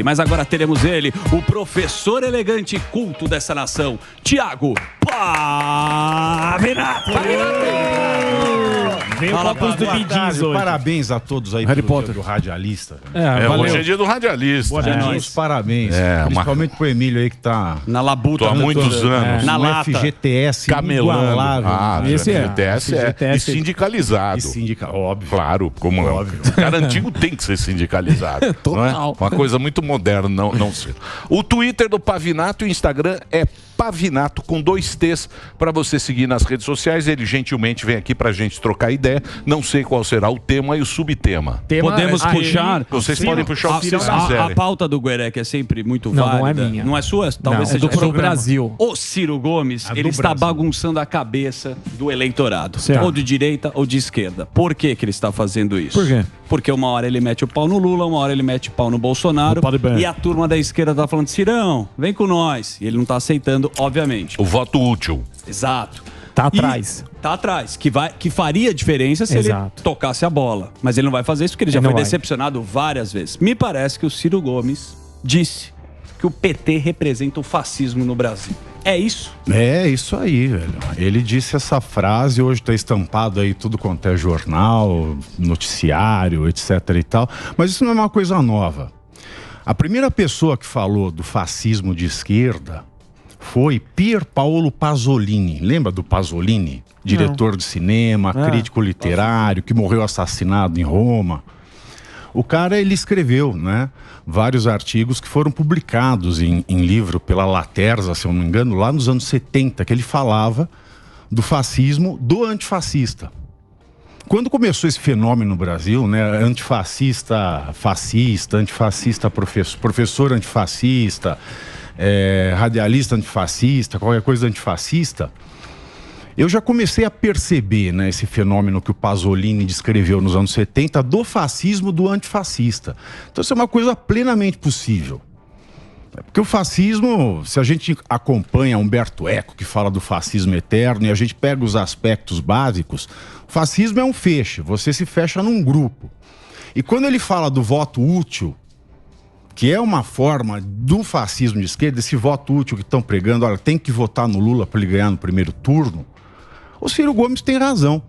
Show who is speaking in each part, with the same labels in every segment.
Speaker 1: Mas agora teremos ele, o professor elegante e culto dessa nação, Tiago Pavinato.
Speaker 2: Fala, do Bidis hoje.
Speaker 3: Parabéns a todos aí
Speaker 2: Harry Potter
Speaker 3: do radialista.
Speaker 2: Hoje é dia do radialista.
Speaker 3: Parabéns. Principalmente pro Emílio aí que tá
Speaker 1: na labuta
Speaker 3: há muitos anos.
Speaker 1: Na lata.
Speaker 3: FGTS
Speaker 2: camelando.
Speaker 3: Esse
Speaker 2: FGTS
Speaker 3: é
Speaker 2: sindicalizado.
Speaker 3: Óbvio.
Speaker 2: Claro, como óbvio. O cara antigo tem que ser sindicalizado. Total. Não é? Uma coisa muito moderna, não ser. O Twitter do Pavinato e o Instagram é Pavinato com 2 T's para você seguir nas redes sociais. Ele gentilmente vem aqui pra gente trocar ideia. Não sei qual será o tema e o subtema.
Speaker 1: Podemos puxar.
Speaker 2: Vocês podem puxar o que vocês quiserem.
Speaker 1: A pauta do Guerec é sempre muito válida.
Speaker 4: Não é minha.
Speaker 1: Não é sua? Talvez seja
Speaker 4: do Brasil.
Speaker 1: O Ciro Gomes, ele está bagunçando a cabeça do eleitorado.
Speaker 4: Certo.
Speaker 1: Ou de direita ou de esquerda. Por que ele está fazendo isso?
Speaker 4: Por quê?
Speaker 1: Porque uma hora ele mete o pau no Lula, uma hora ele mete o pau no Bolsonaro. E a turma da esquerda tá falando, Cirão, vem com nós. E ele não tá aceitando, obviamente.
Speaker 2: O voto útil.
Speaker 1: Exato.
Speaker 4: Tá atrás.
Speaker 1: Tá atrás. Que faria diferença se ele tocasse a bola. Mas ele não vai fazer isso porque ele já foi decepcionado várias vezes. Me parece que o Ciro Gomes disse que o PT representa o fascismo no Brasil. É isso?
Speaker 3: É isso aí, velho. Ele disse essa frase, hoje tá estampado aí tudo quanto é jornal, noticiário, etc e tal. Mas isso não é uma coisa nova. A primeira pessoa que falou do fascismo de esquerda foi Pier Paolo Pasolini. Lembra do Pasolini? Diretor de cinema, crítico literário, que morreu assassinado em Roma. O cara, ele escreveu, né, vários artigos que foram publicados em livro pela Laterza, se eu não me engano, lá nos anos 70, que ele falava do fascismo do antifascista. Quando começou esse fenômeno no Brasil, né, antifascista, fascista, antifascista, professor antifascista, radialista antifascista, qualquer coisa antifascista, eu já comecei a perceber, né, esse fenômeno que o Pasolini descreveu nos anos 70 do fascismo do antifascista. Então isso é uma coisa plenamente possível. Porque o fascismo, se a gente acompanha Humberto Eco, que fala do fascismo eterno, e a gente pega os aspectos básicos, o fascismo é um feixe, você se fecha num grupo. E quando ele fala do voto útil, que é uma forma do fascismo de esquerda, esse voto útil que estão pregando, olha, tem que votar no Lula para ele ganhar no primeiro turno, o Ciro Gomes tem razão.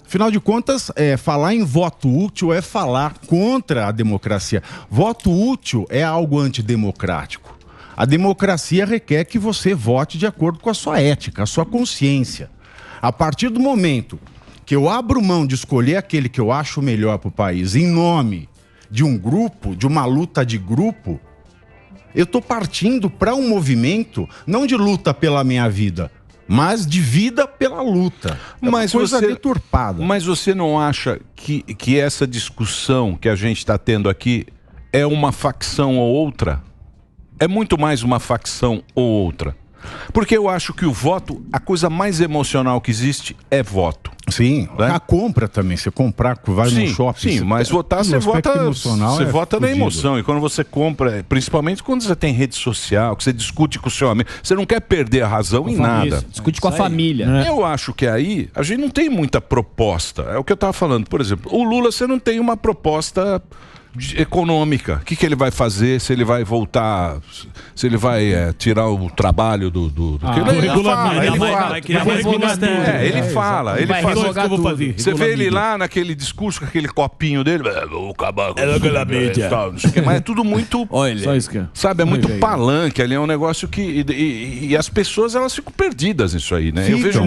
Speaker 3: Afinal de contas, falar em voto útil é falar contra a democracia. Voto útil é algo antidemocrático. A democracia requer que você vote de acordo com a sua ética, a sua consciência. A partir do momento que eu abro mão de escolher aquele que eu acho melhor para o país em nome de um grupo, de uma luta de grupo, eu estou partindo para um movimento não de luta pela minha vida, mas de vida pela luta. É uma coisa deturpada.
Speaker 2: Mas você não acha que essa discussão que a gente está tendo aqui é uma facção ou outra? É muito mais uma facção ou outra. Porque eu acho que o voto, a coisa mais emocional que existe é voto.
Speaker 3: Sim, né? A compra também, você comprar, vai no shopping.
Speaker 2: Sim, mas votar, você vota na emoção. E quando você compra, principalmente quando você tem rede social, que você discute com o seu amigo, você não quer perder a razão em nada.
Speaker 4: Discute com a família.
Speaker 2: Eu acho que aí a gente não tem muita proposta. É o que eu estava falando. Por exemplo, o Lula, você não tem uma proposta econômica. O que ele vai fazer? Se ele vai voltar, se ele vai tirar o trabalho do ele fala. Você vê ele lá naquele discurso com aquele copinho dele, o cabaco, mas é tudo muito, sabe, é muito palanque ali, é um negócio que e as pessoas, elas ficam perdidas nisso aí, né? Eu vejo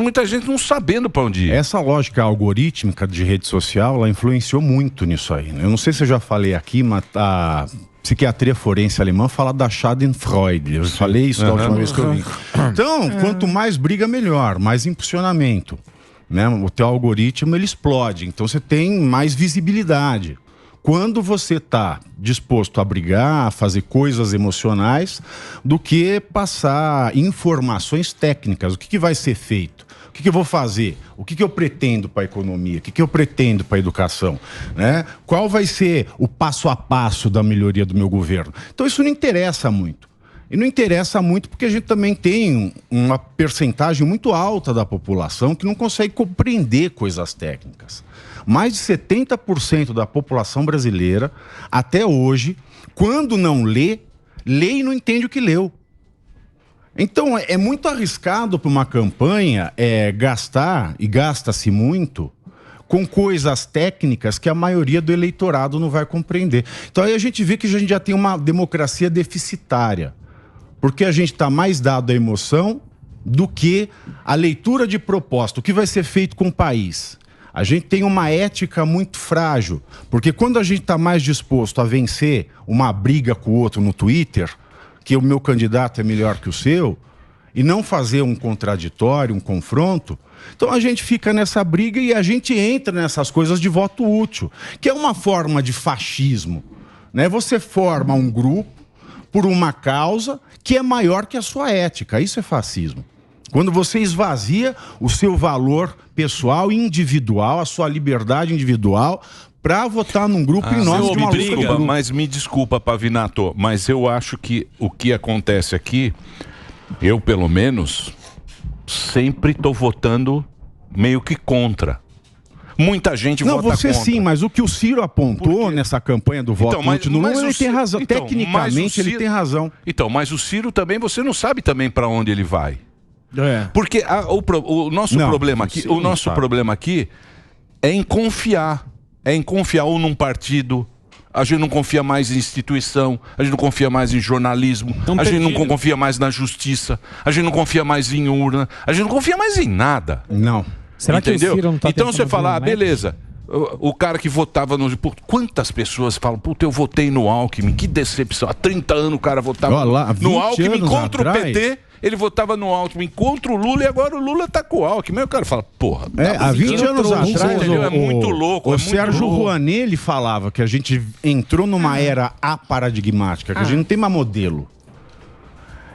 Speaker 2: muita gente não sabendo para onde ir.
Speaker 3: Essa lógica algorítmica de rede social, ela influenciou muito nisso aí. Eu não sei se eu já falei aqui, mas a psiquiatria forense alemã fala da Schadenfreude. Eu falei isso da última vez que eu vim. Então, quanto mais briga, melhor, mais impulsionamento, né? O teu algoritmo, ele explode, então você tem mais visibilidade. Quando você está disposto a brigar, a fazer coisas emocionais, do que passar informações técnicas. O que vai ser feito? O que eu vou fazer? O que eu pretendo para a economia? O que eu pretendo para a educação? Né? Qual vai ser o passo a passo da melhoria do meu governo? Então isso não interessa muito. E não interessa muito porque a gente também tem uma percentagem muito alta da população que não consegue compreender coisas técnicas. Mais de 70% da população brasileira, até hoje, quando não lê e não entende o que leu. Então, é muito arriscado para uma campanha gastar, e gasta-se muito, com coisas técnicas que a maioria do eleitorado não vai compreender. Então, aí a gente vê que a gente já tem uma democracia deficitária, porque a gente está mais dado à emoção do que a leitura de proposta, o que vai ser feito com o país. A gente tem uma ética muito frágil, porque quando a gente está mais disposto a vencer uma briga com o outro no Twitter, que o meu candidato é melhor que o seu, e não fazer um contraditório, um confronto, então a gente fica nessa briga e a gente entra nessas coisas de voto útil, que é uma forma de fascismo, né? Você forma um grupo por uma causa que é maior que a sua ética, isso é fascismo. Quando você esvazia o seu valor pessoal, individual, a sua liberdade individual, para votar num grupo em nome de uma luta.
Speaker 2: Mas me desculpa, Pavinato, mas eu acho que o que acontece aqui, eu pelo menos, sempre estou votando meio que contra. Muita gente vota contra.
Speaker 3: Não, você sim, mas o que o Ciro apontou nessa campanha do voto útil no Lula, ele tem razão. Então, tecnicamente, ele tem razão.
Speaker 2: Então, mas o Ciro também, você não sabe também para onde ele vai. Porque o nosso problema aqui é em confiar. É em confiar ou num partido. A gente não confia mais em instituição, a gente não confia mais em jornalismo, a gente não confia mais na justiça, a gente não confia mais em urna, a gente não confia mais em nada.
Speaker 3: Não.
Speaker 4: Será que o Ciro não tá
Speaker 2: então você fala, beleza, o cara que votava no... Quantas pessoas falam, puta, eu votei no Alckmin, que decepção. Há 30 anos o cara votava no Alckmin contra o PT... Ele votava no Alckmin contra o Lula e agora o Lula tá com o Alckmin. Aí o cara fala, porra...
Speaker 3: há 20 anos atrás,
Speaker 2: é muito louco.
Speaker 3: O Sérgio Rouanet, ele falava que a gente entrou numa era aparadigmática, que a gente não tem mais modelo.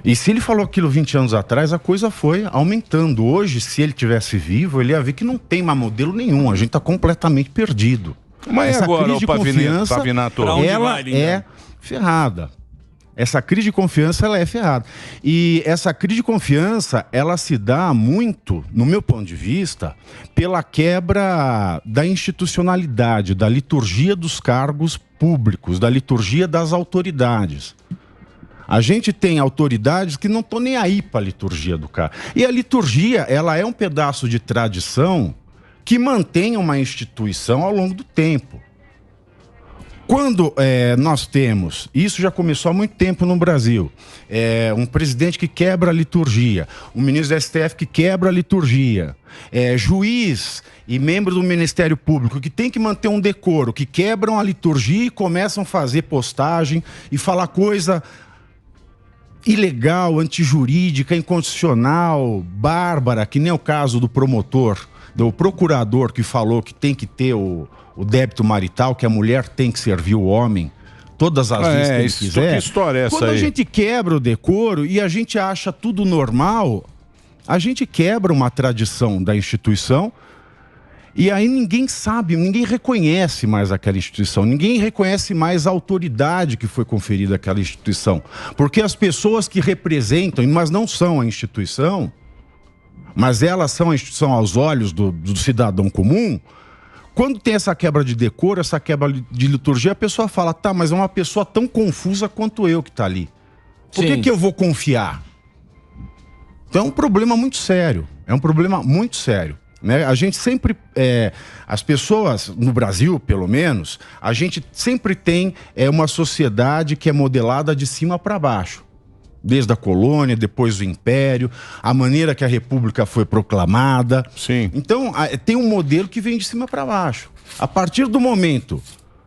Speaker 3: E se ele falou aquilo 20 anos atrás, a coisa foi aumentando. Hoje, se ele tivesse vivo, ele ia ver que não tem mais modelo nenhum. A gente tá completamente perdido.
Speaker 2: Mas essa agora, crise de confiança,
Speaker 3: ela é ferrada. Essa crise de confiança, ela é ferrada. E essa crise de confiança, ela se dá muito, no meu ponto de vista, pela quebra da institucionalidade, da liturgia dos cargos públicos, da liturgia das autoridades. A gente tem autoridades que não estão nem aí para a liturgia do cara. E a liturgia, ela é um pedaço de tradição que mantém uma instituição ao longo do tempo. Quando nós temos, isso já começou há muito tempo no Brasil, um presidente que quebra a liturgia, um ministro da STF que quebra a liturgia, juiz e membro do Ministério Público que tem que manter um decoro, que quebram a liturgia e começam a fazer postagem e falar coisa ilegal, antijurídica, inconstitucional, bárbara, que nem o caso do promotor, do procurador que falou que tem que ter o débito marital, que a mulher tem que servir o homem todas as vezes que ele quiser.
Speaker 2: Que história é essa
Speaker 3: Quando a gente quebra o decoro e a gente acha tudo normal, a gente quebra uma tradição da instituição e aí ninguém sabe, ninguém reconhece mais aquela instituição, ninguém reconhece mais a autoridade que foi conferida àquela instituição. Porque as pessoas que representam, mas não são a instituição, mas elas são a instituição aos olhos do cidadão comum. Quando tem essa quebra de decoro, essa quebra de liturgia, a pessoa fala, tá, mas é uma pessoa tão confusa quanto eu que tá ali. Por que eu vou confiar? Então é um problema muito sério. É um problema muito sério. Né? A gente sempre, as pessoas, no Brasil pelo menos, a gente sempre tem uma sociedade que é modelada de cima para baixo. Desde a colônia, depois do império, a maneira que a república foi proclamada.
Speaker 2: Sim.
Speaker 3: Então, tem um modelo que vem de cima para baixo. A partir do momento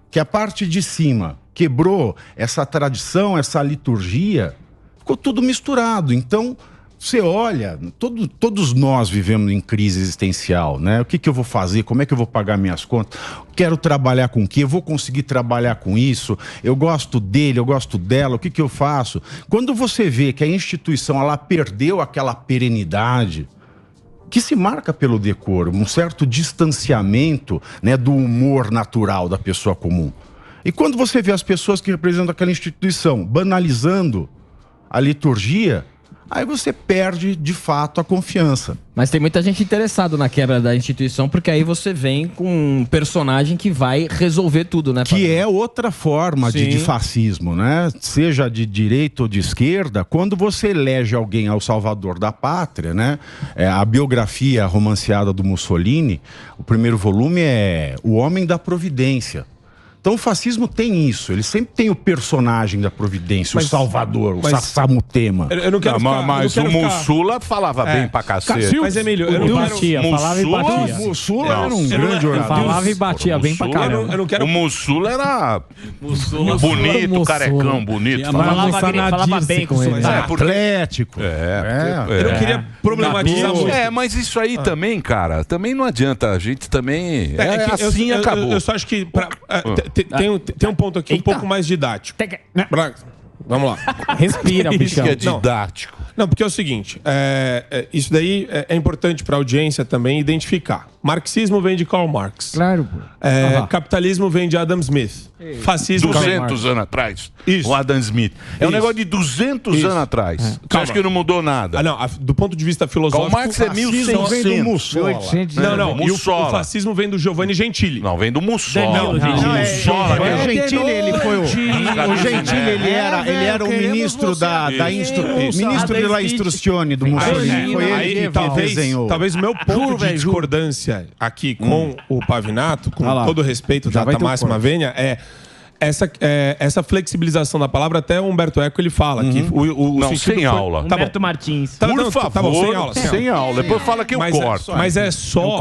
Speaker 3: que a parte de cima quebrou essa tradição, essa liturgia, ficou tudo misturado. Então, você olha, todos nós vivemos em crise existencial, né? O que eu vou fazer? Como é que eu vou pagar minhas contas? Quero trabalhar com o quê? Eu vou conseguir trabalhar com isso? Eu gosto dele, eu gosto dela, o que eu faço? Quando você vê que a instituição, ela perdeu aquela perenidade, que se marca pelo decoro, um certo distanciamento, né, do humor natural da pessoa comum. E quando você vê as pessoas que representam aquela instituição banalizando a liturgia, aí você perde, de fato, a confiança.
Speaker 4: Mas tem muita gente interessada na quebra da instituição, porque aí você vem com um personagem que vai resolver tudo, né?
Speaker 3: Que é outra forma de fascismo, né? Seja de direita ou de esquerda, quando você elege alguém ao salvador da pátria, né? A biografia romanceada do Mussolini, o primeiro volume é O Homem da Providência. Então o fascismo tem isso, ele sempre tem o personagem da providência, o salvador, o Sassamutema.
Speaker 2: Eu não quero mas o Mussula falava bem pra cacete.
Speaker 1: Mas Emílio, eu não batia, falava e batia.
Speaker 3: O Mussula era um grande orador.
Speaker 4: Falava e batia bem pra caramba.
Speaker 2: O Mussula era bonito, carecão, bonito.
Speaker 4: Falava bem com ele.
Speaker 3: Atlético.
Speaker 1: Eu não queria problematizar muito.
Speaker 2: Mas isso aí também, cara, também não adianta. A gente também... assim acabou.
Speaker 5: Eu só acho que... Tem um ponto aqui um pouco mais didático. Vamos lá.
Speaker 4: Respira, bichão.
Speaker 2: Isso que é didático.
Speaker 5: Não, porque é o seguinte, isso daí é importante para a audiência também identificar. Marxismo vem de Karl Marx.
Speaker 4: Claro.
Speaker 5: Capitalismo vem de Adam Smith. Fascismo
Speaker 2: 200 anos atrás.
Speaker 5: Isso.
Speaker 2: O Adam Smith. É um negócio de 200 anos atrás. Você acha que não mudou nada?
Speaker 5: Não, do ponto de vista filosófico...
Speaker 2: Karl Marx é 1600.
Speaker 5: Não. E o fascismo vem do Giovanni Gentili.
Speaker 2: Não, vem do Mussola.
Speaker 3: O Gentili, ele foi o Gentili, ele era o ministro ministro della Istruzione do Mussolini. Foi ele que desenhou.
Speaker 5: Talvez o meu ponto de discordância aqui com o Pavinato, com todo o respeito da máxima vênia, essa flexibilização da palavra. Até o Humberto Eco ele fala que
Speaker 2: não, sem aula.
Speaker 4: Humberto Martins.
Speaker 2: Por favor, sem aula. Depois fala que eu corto.
Speaker 5: Mas é só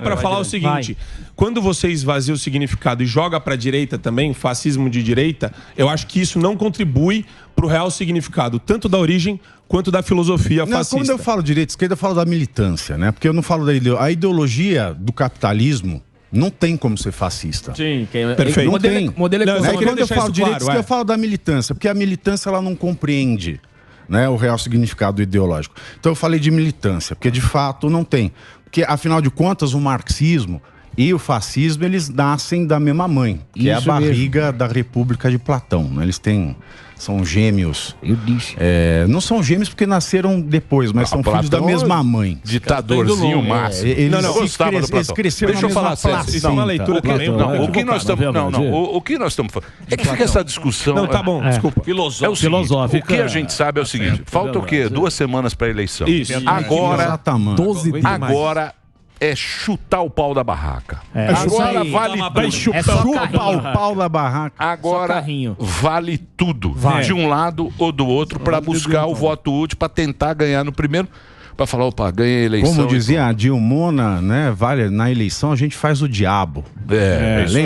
Speaker 5: para falar o seguinte. Quando você esvazia o significado e joga para a direita também, fascismo de direita, eu acho que isso não contribui para o real significado, tanto da origem quanto da filosofia fascista.
Speaker 3: Quando eu falo direita e esquerda, eu falo da militância, né? Porque eu não falo da ideologia. A ideologia do capitalismo não tem como ser fascista.
Speaker 4: Sim,
Speaker 5: perfeito.
Speaker 3: Não tem.
Speaker 4: Modelo econômico.
Speaker 3: Quando eu falo direita, eu falo da militância, porque a militância ela não compreende, né, o real significado ideológico. Então eu falei de militância, porque de fato não tem. Porque, afinal de contas, o marxismo e o fascismo, eles nascem da mesma mãe, que é a barriga da República de Platão, né? Eles são gêmeos.
Speaker 4: Eu disse.
Speaker 3: Não são gêmeos porque nasceram depois, mas são filhos da mesma mãe.
Speaker 2: Ditadorzinho máximo.
Speaker 3: Eles cresceram
Speaker 2: Deixa eu falar sério.
Speaker 5: Isso é uma leitura também.
Speaker 2: O que nós estamos falando é que fica essa discussão.
Speaker 5: Não, tá bom, desculpa.
Speaker 2: Filosófica. O que a gente sabe é o seguinte: falta o quê? 2 semanas para a eleição.
Speaker 5: Isso.
Speaker 2: Agora
Speaker 3: é
Speaker 2: chutar o pau da barraca.
Speaker 3: Agora vale tudo. Chutar o pau da barraca.
Speaker 2: Agora vale tudo. De um lado ou do outro para buscar o voto útil, para tentar ganhar no primeiro. Para falar, opa, ganhei a eleição.
Speaker 3: Como dizia a Dilmona, né? Na eleição a gente faz o diabo.
Speaker 2: Isso aí.